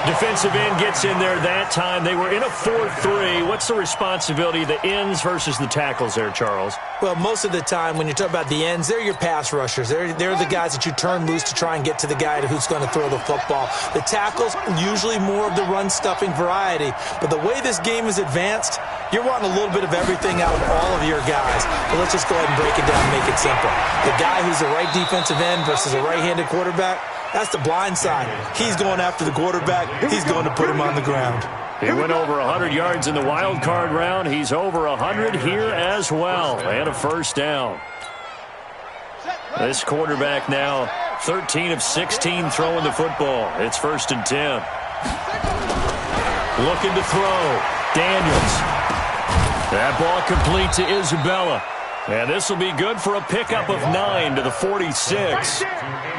S2: Defensive end gets in there that time. They were in a 4-3. What's the responsibility of the ends versus the tackles there, Charles?
S6: Well, most of the time when you talk about the ends, they're your pass rushers. They're the guys that you turn loose to try and get to the guy who's going to throw the football. The tackles, usually more of the run-stuffing variety. But the way this game is advanced, you're wanting a little bit of everything out of all of your guys. But let's just go ahead and break it down and make it simple. The guy who's the right defensive end versus a right-handed quarterback, that's the blind side. He's going after the quarterback. He's going to put him on the ground.
S2: He went over 100 yards in the wild card round. He's over 100 here as well. And a first down. This quarterback now 13 of 16 throwing the football. It's 1st and 10. Looking to throw. Daniels. That ball complete to Isabella. And this will be good for a pickup of 9 to the 46.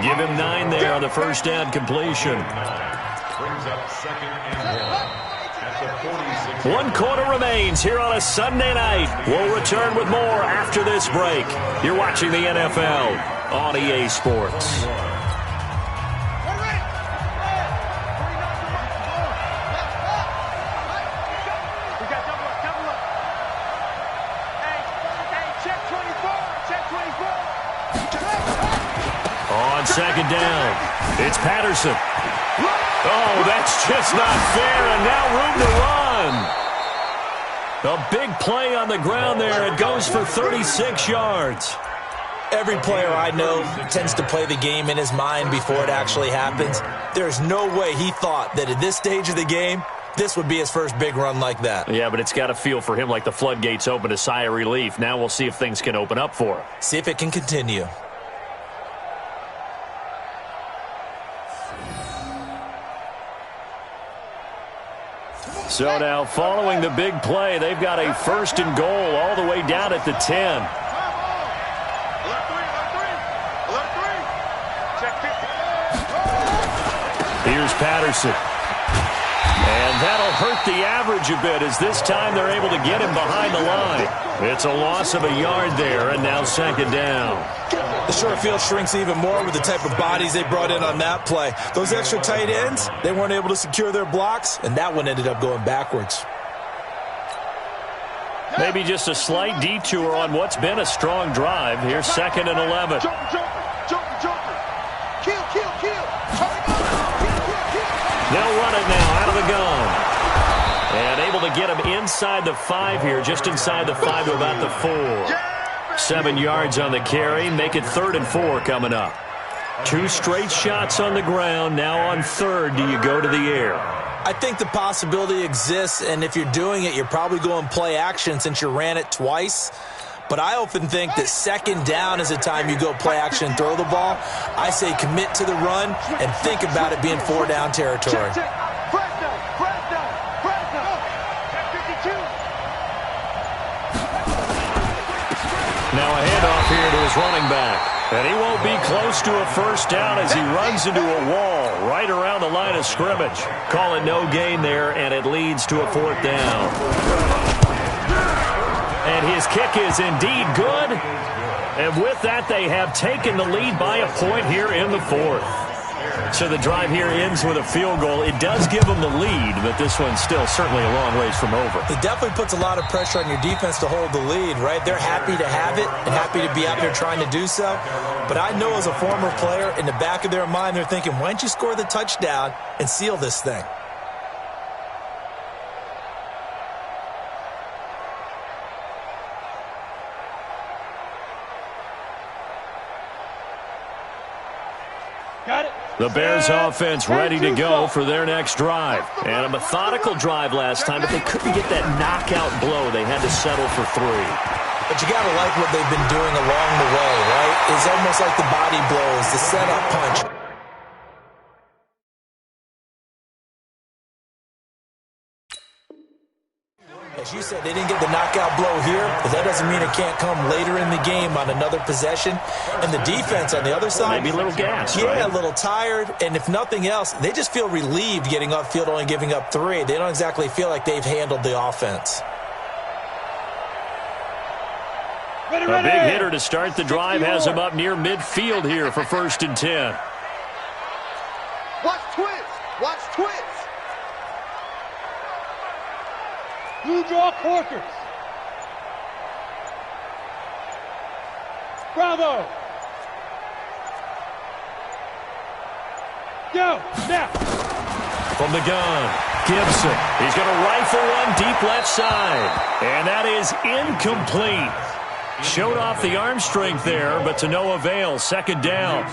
S2: Give him 9 there on the first down completion.
S5: Brings up 2nd and 1 at the 46.
S2: 1 quarter remains here on a Sunday night. We'll return with more after this break. You're watching the NFL on EA Sports. On 2nd down, it's Patterson. Oh, that's just not fair, and now room to run. A big play on the ground there. It goes for 36 yards.
S6: Every player I know tends to play the game in his mind before it actually happens. There's no way he thought that at this stage of the game, this would be his first big run like that.
S2: Yeah, but it's got to feel for him like the floodgates open, a sigh of relief. Now we'll see if things can open up for him.
S6: See if it can continue.
S2: So now, following the big play, they've got a 1st and goal all the way down at the 10. Here's Patterson. And that'll hurt the average a bit as this time they're able to get him behind the line. It's a loss of a yard there, and now 2nd down.
S6: The short field shrinks even more with the type of bodies they brought in on that play. Those extra tight ends, they weren't able to secure their blocks, and that one ended up going backwards.
S2: Maybe just a slight detour on what's been a strong drive. Here's 2nd and 11. They'll run it now out of the gun. And able to get him inside the 5 here, just inside the 5 to about the 4. 7 yards on the carry. Make it 3rd and 4 coming up. 2 straight shots on the ground. Now on 3rd, do you go to the air?
S6: I think the possibility exists, and if you're doing it, you're probably going play action since you ran it twice. But I often think that 2nd down is the time you go play action and throw the ball. I say commit to the run and think about it being 4-down territory.
S2: Now a handoff here to his running back. And he won't be close to a first down as he runs into a wall right around the line of scrimmage. Call it no gain there, and it leads to a 4th down. And his kick is indeed good. And with that, they have taken the lead by a point here in the 4th. So the drive here ends with a field goal. It does give them the lead, but this one's still certainly a long ways from over.
S6: It definitely puts a lot of pressure on your defense to hold the lead, right? They're happy to have it and happy to be out there trying to do so. But I know as a former player, in the back of their mind, they're thinking, why don't you score the touchdown and seal this thing?
S2: The Bears offense ready to go for their next drive. And a methodical drive last time, but they couldn't get that knockout blow. They had to settle for 3.
S6: But you got to like what they've been doing along the way, right? It's almost like the body blows, the setup punch. As you said, they didn't get the knockout blow here, but that doesn't mean it can't come later in the game on another possession. And the defense on the other side,
S2: maybe a little gas,
S6: yeah,
S2: right?
S6: A little tired. And if nothing else, they just feel relieved getting upfield, only giving up 3. They don't exactly feel like they've handled the offense.
S2: A big hitter to start the drive has him up near midfield here for 1st and 10.
S4: Watch twins. Watch twins.
S3: Blue draw corkers. Bravo. Go, now.
S2: From the gun, Gibson. He's going to rifle one deep left side. And that is incomplete. Showed off the arm strength there, but to no avail. 2nd down.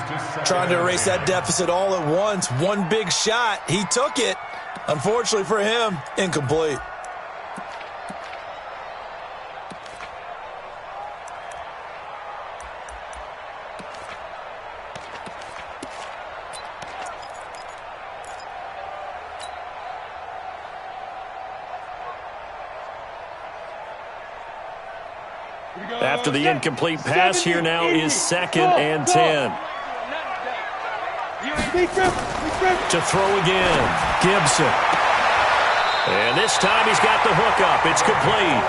S6: Trying to erase that deficit all at once. One big shot. He took it. Unfortunately for him, incomplete.
S2: After the incomplete pass, here now is 2nd and 10. To throw again, Gibson. And this time he's got the hook up. It's complete.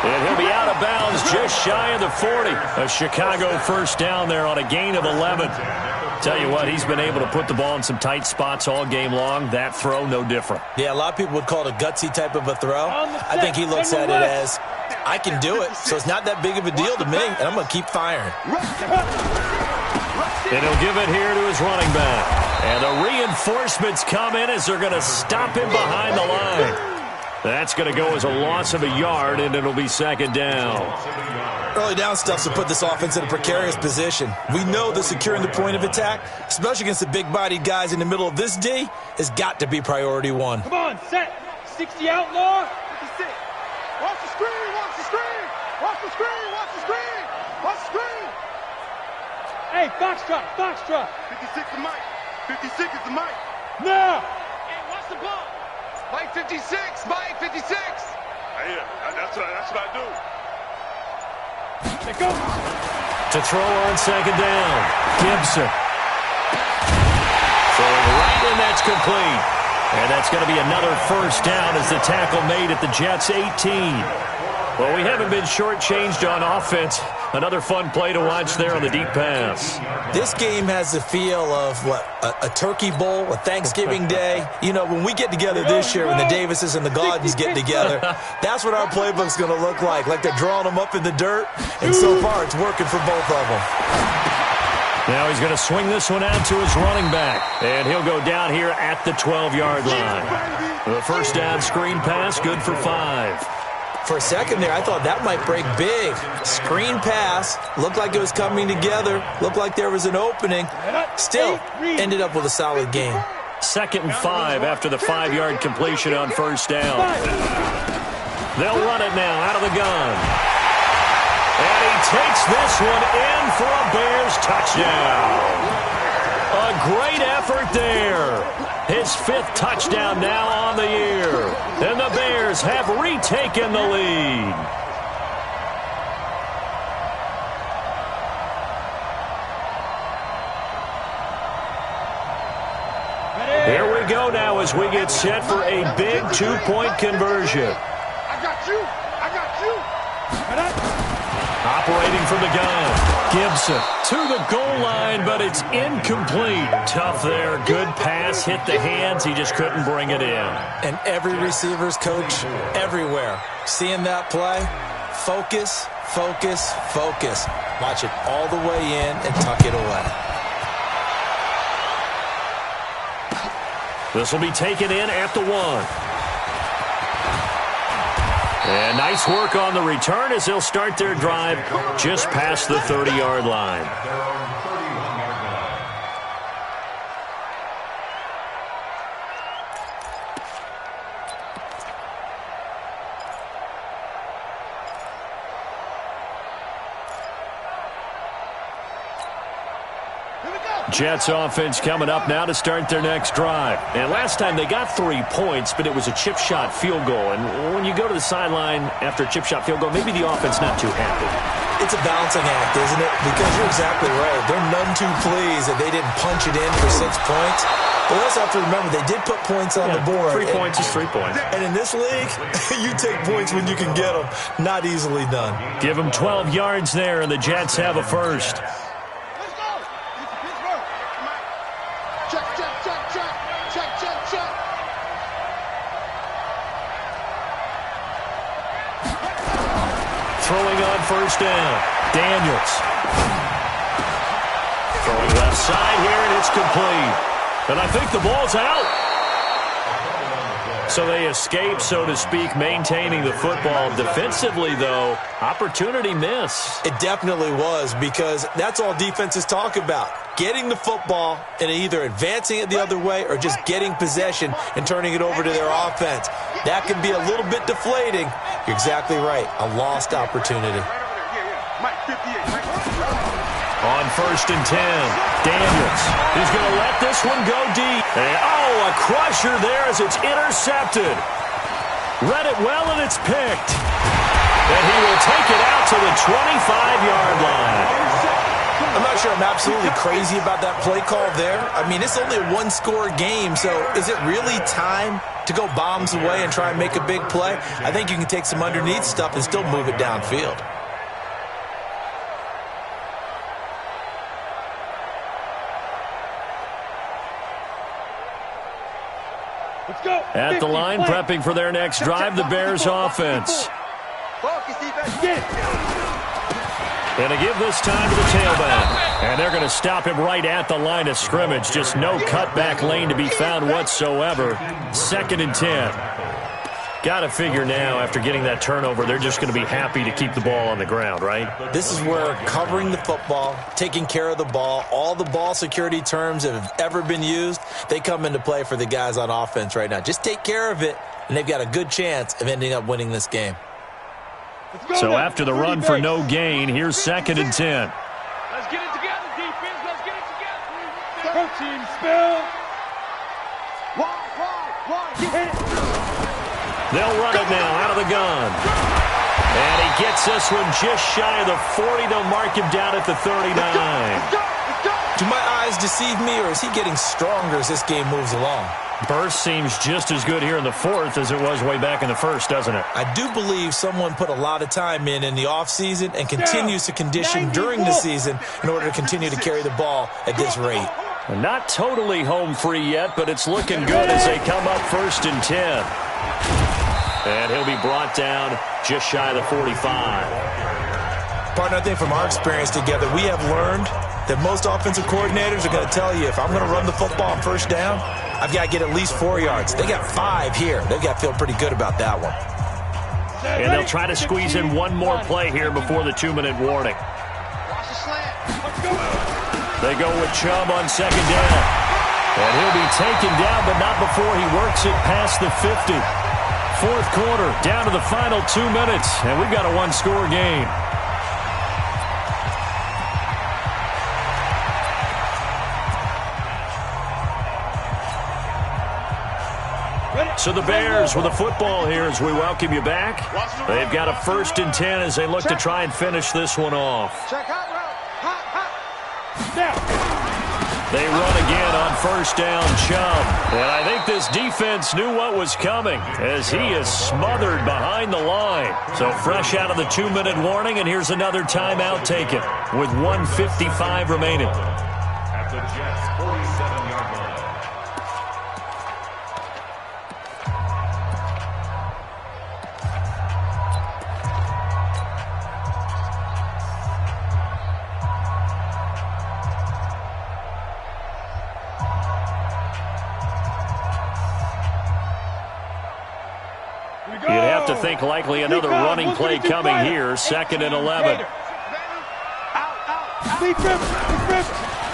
S2: And he'll be out of bounds just shy of the 40. A Chicago 1st down there on a gain of 11. Tell you what, he's been able to put the ball in some tight spots all game long. That throw, no different.
S6: Yeah, a lot of people would call it a gutsy type of a throw. I think he looks at it as, I can do it, so it's not that big of a deal to me, and I'm going to keep firing.
S2: And he'll give it here to his running back. And the reinforcements come in as they're going to stop him behind the line. That's going to go as a loss of a yard, and it'll be 2nd down.
S6: Early down stuff to put this offense in a precarious position. We know that securing the point of attack, especially against the big-bodied guys in the middle of this D, has got to be priority 1.
S3: Come on, set. 60 outlaw.
S4: 56. Watch the screen. Watch the screen. Watch the screen. Watch the screen. Watch the screen.
S3: Hey, foxtrot, foxtrot.
S4: 56 is Mike. 56 is the Mike.
S3: Now. Hey, watch the ball.
S4: Mike 56. Mike 56.
S5: Yeah, that's what I do.
S3: Let go.
S2: To throw on 2nd down, Gibson. Throwing right in, that's complete. And that's going to be another 1st down as the tackle made at the Jets' 18. Well, we haven't been shortchanged on offense. Another fun play to watch there on the deep pass.
S6: This game has the feel of, a turkey bowl, a Thanksgiving day. You know, when we get together this year, when the Davises and the Gaudens get together, that's what our playbook's going to look like they're drawing them up in the dirt, and so far it's working for both of them.
S2: Now he's going to swing this one out to his running back, and he'll go down here at the 12-yard line. The 1st down screen pass, good for 5.
S6: For a second there, I thought that might break big. Screen pass, looked like it was coming together, looked like there was an opening. Still, ended up with a solid game.
S2: 2nd and 5 after the 5-yard completion on 1st down. They'll run it now out of the gun. And he takes this one in for a Bears touchdown. A great effort there. His 5th touchdown now on the year. And the Bears have retaken the lead. Here we go now as we get set for a big 2-point conversion.
S4: I got you. I got you.
S2: Operating from the gun, Gibson to the goal line, but it's incomplete. Tough there, good pass, hit the hands, he just couldn't bring it in.
S6: And every receiver's coach everywhere, seeing that play, focus, focus, focus. Watch it all the way in and tuck it away.
S2: This will be taken in at the 1. And nice work on the return as they'll start their drive just past the 30-yard line. Jets offense coming up now to start their next drive. And last time they got 3 points, but it was a chip shot field goal. And when you go to the sideline after a chip shot field goal, maybe the offense not too happy.
S6: It's a balancing act, isn't it? Because you're exactly right. They're none too pleased that they didn't punch it in for 6 points. But we also have to remember they did put points on the board.
S2: 3 points is 3 points.
S6: And in this league, you take points when you can get them. Not easily done.
S2: Give them 12 yards there, and the Jets have a first.
S4: Let's go. Pittsburgh. Check, check, check, check. Check, check, check.
S2: Throwing on first down. Daniels. Throwing left side here, and it's complete. And I think the ball's out. So they escape, so to speak, maintaining the football. Defensively, though, opportunity miss.
S6: It definitely was, because that's all defenses talk about. Getting the football and either advancing it the other way or just getting possession and turning it over to their offense. That can be a little bit deflating. You're exactly right. A lost opportunity.
S2: On first and 10, Daniels. He's going to let this one go deep. And, a crusher there as it's intercepted. Read it well, and it's picked. And he will take it out to the 25-yard line.
S6: I'm not sure I'm absolutely crazy about that play call there. I mean, it's only a one-score game, so is it really time to go bombs away and try and make a big play? I think you can take some underneath stuff and still move it downfield.
S2: At the line, prepping for their next drive, the Bears offense. And to give this time to the tailback. And they're going to stop him right at the line of scrimmage. Just no cutback lane to be found whatsoever. 2nd and 10. Got to figure now, after getting that turnover, they're just going to be happy to keep the ball on the ground, right?
S6: This is where covering the football, taking care of the ball, all the ball security terms that have ever been used, they come into play for the guys on offense right now. Just take care of it, and they've got a good chance of ending up winning this game.
S2: So after the run for no gain, here's 2nd and 10.
S3: Let's get it together, defense. Let's get it together. Go team, spell.
S2: They'll run it now out of the gun. And he gets this one just shy of the 40. They'll mark him down at the 39.
S6: Do my eyes deceive me, or is he getting stronger as this game moves along?
S2: Burst seems just as good here in the 4th as it was way back in the 1st, doesn't it?
S6: I do believe someone put a lot of time in the offseason and continues to condition during the season in order to continue to carry the ball at this rate.
S2: Not totally home free yet, but it's looking good as they come up 1st and 10. And he'll be brought down just shy of the 45.
S6: Partner, I think from our experience together, we have learned that most offensive coordinators are going to tell you, if I'm going to run the football on first down, I've got to get at least 4 yards. They got 5 here. They've got to feel pretty good about that one.
S2: And they'll try to squeeze in one more play here before the 2-minute warning. They go with Chubb on 2nd down. And he'll be taken down, but not before he works it past the 50. 4th quarter, down to the final 2 minutes, and we've got a one-score game. So the Bears with a football here as we welcome you back. They've got a 1st and 10 as they look to try and finish this one off. They run again on first down, Chubb. And I think this defense knew what was coming as he is smothered behind the line. So fresh out of the 2-minute warning, and here's another timeout taken with 1:55 remaining.
S5: At the Jets' 47-yard line.
S2: You'd have to think likely another running play coming here. 2nd and 11.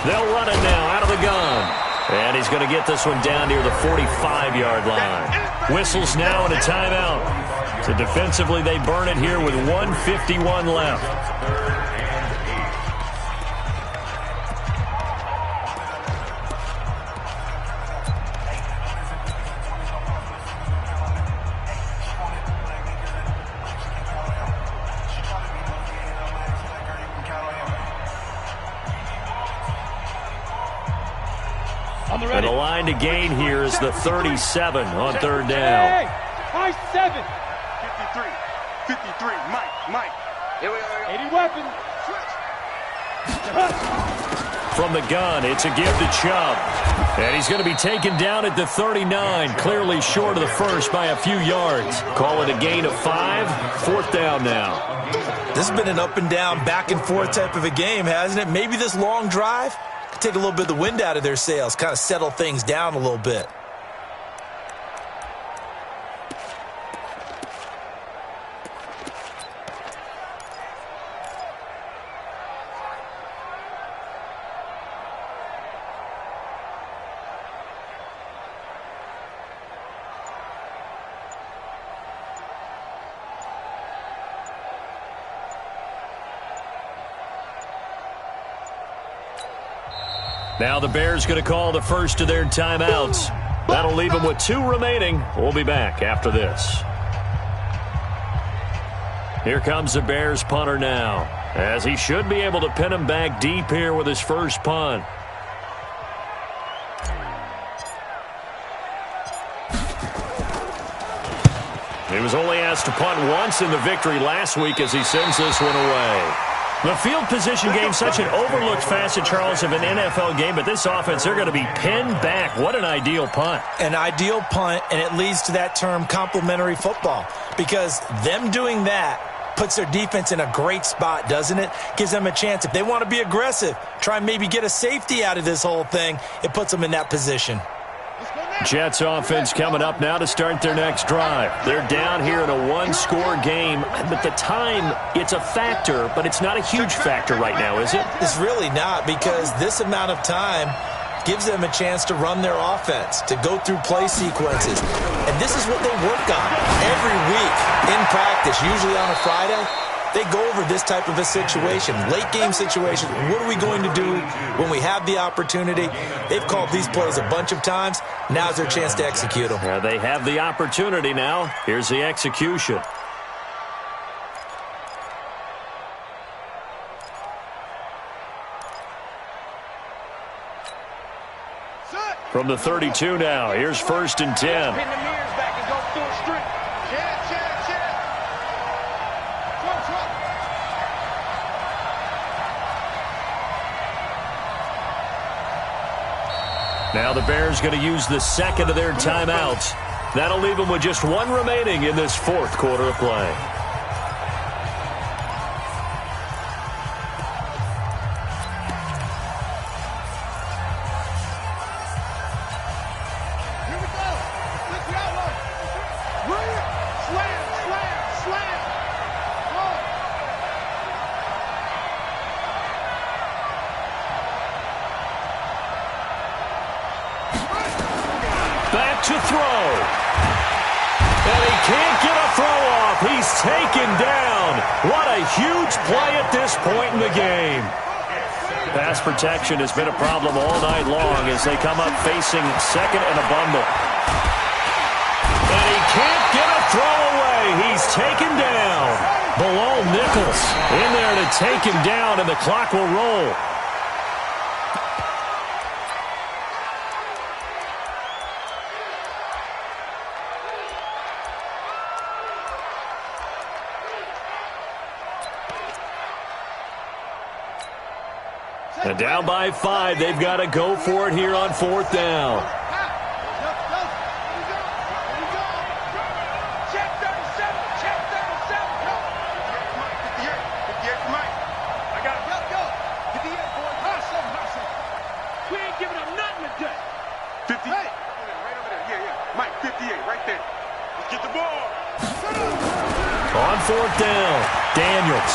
S2: They'll run it now out of the gun. And he's going to get this one down near the 45-yard line. Whistles now and a timeout. So defensively, they burn it here with 1:51 left. line to gain here is the 37 on third down.
S3: Hey, high 7.
S4: 53, Mike. Here we go.
S3: 80 weapon.
S2: From the gun, it's a give to Chubb. And he's going to be taken down at the 39, clearly short of the first by a few yards. Call it a gain of 5, 4th down now.
S6: This has been an up and down, back and forth type of a game, hasn't it? Maybe this long drive could take a little bit of the wind out of their sails, kind of settle things down a little bit.
S2: Now the Bears going to call the first of their timeouts. That'll leave them with 2 remaining. We'll be back after this. Here comes the Bears punter now, as he should be able to pin him back deep here with his first punt. He was only asked to punt once in the victory last week as he sends this one away. The field position game, such an overlooked facet, Charles, of an NFL game, but this offense, they're going to be pinned back. What an ideal punt.
S6: An ideal punt, and it leads to that term complementary football, because them doing that puts their defense in a great spot, doesn't it? Gives them a chance. If they want to be aggressive, try and maybe get a safety out of this whole thing, it puts them in that position.
S2: Jets offense coming up now to start their next drive. They're down here in a 1-score game, but the time, it's a factor, but it's not a huge factor right now, is it?
S6: It's really not, because this amount of time gives them a chance to run their offense, to go through play sequences. And this is what they work on every week in practice, usually on a Friday. They go over this type of a situation, late game situation. What are we going to do when we have the opportunity? They've called these plays a bunch of times. Now's their chance to execute them.
S2: Yeah, they have the opportunity now. Here's the execution. From the 32 now, here's 1st and 10.
S3: Pin the mirrors back and go full strength.
S2: Now the Bears going to use the second of their timeouts. That'll leave them with just 1 remaining in this 4th quarter of play. Back to throw. And he can't get a throw off. He's taken down. What a huge play at this point in the game. Pass protection has been a problem all night long as they come up facing second and a bundle. And he can't get a throw away. He's taken down. Below Nichols in there to take him down, and the clock will roll. And down by 5, they've got to go for it here on 4th down.
S3: Check 37, check 37. Go.
S4: 58 for Mike.
S3: I got it.
S4: Go. 58, boy. High 7.
S3: We ain't giving up nothing today.
S4: 50. Hey. Right over there. Yeah. Mike, 58, right there. Let's get the ball.
S2: On 4th down, Daniels.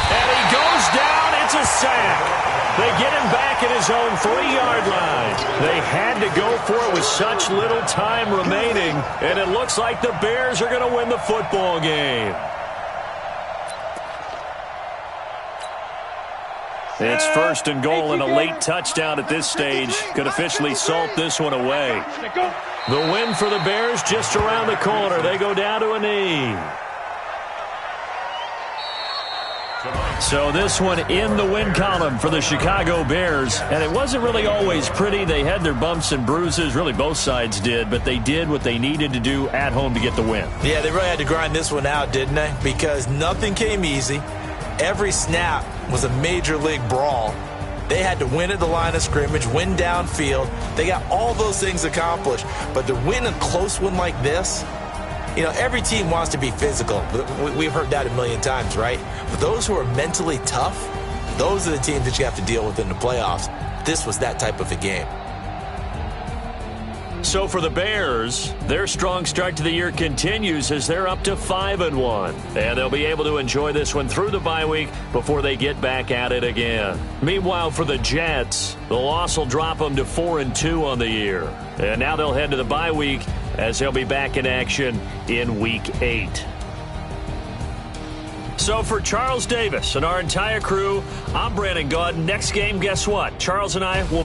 S2: And he goes down. It's a sack. They get him back at his own 3-yard line. They had to go for it with such little time remaining, and it looks like the Bears are going to win the football game. It's 1st and goal, and a late touchdown at this stage could officially salt this one away. The win for the Bears just around the corner. They go down to a knee.
S5: Tonight,
S2: So this one in the win column for the Chicago Bears. And it wasn't really always pretty. They had their bumps and bruises. Really, both sides did. But they did what they needed to do at home to get the win.
S6: Yeah, they really had to grind this one out, didn't they? Because nothing came easy. Every snap was a major league brawl. They had to win at the line of scrimmage, win downfield. They got all those things accomplished. But to win a close one like this, you know, every team wants to be physical. We've heard that a million times, right? But those who are mentally tough, those are the teams that you have to deal with in the playoffs. This was that type of a game.
S2: So for the Bears, their strong start to the year continues as they're up to 5-1. And they'll be able to enjoy this one through the bye week before they get back at it again. Meanwhile, for the Jets, the loss will drop them to 4-2 on the year. And now they'll head to the bye week as they'll be back in action in Week 8. So for Charles Davis and our entire crew, I'm Brandon Gaudin. Next game, guess what? Charles and I will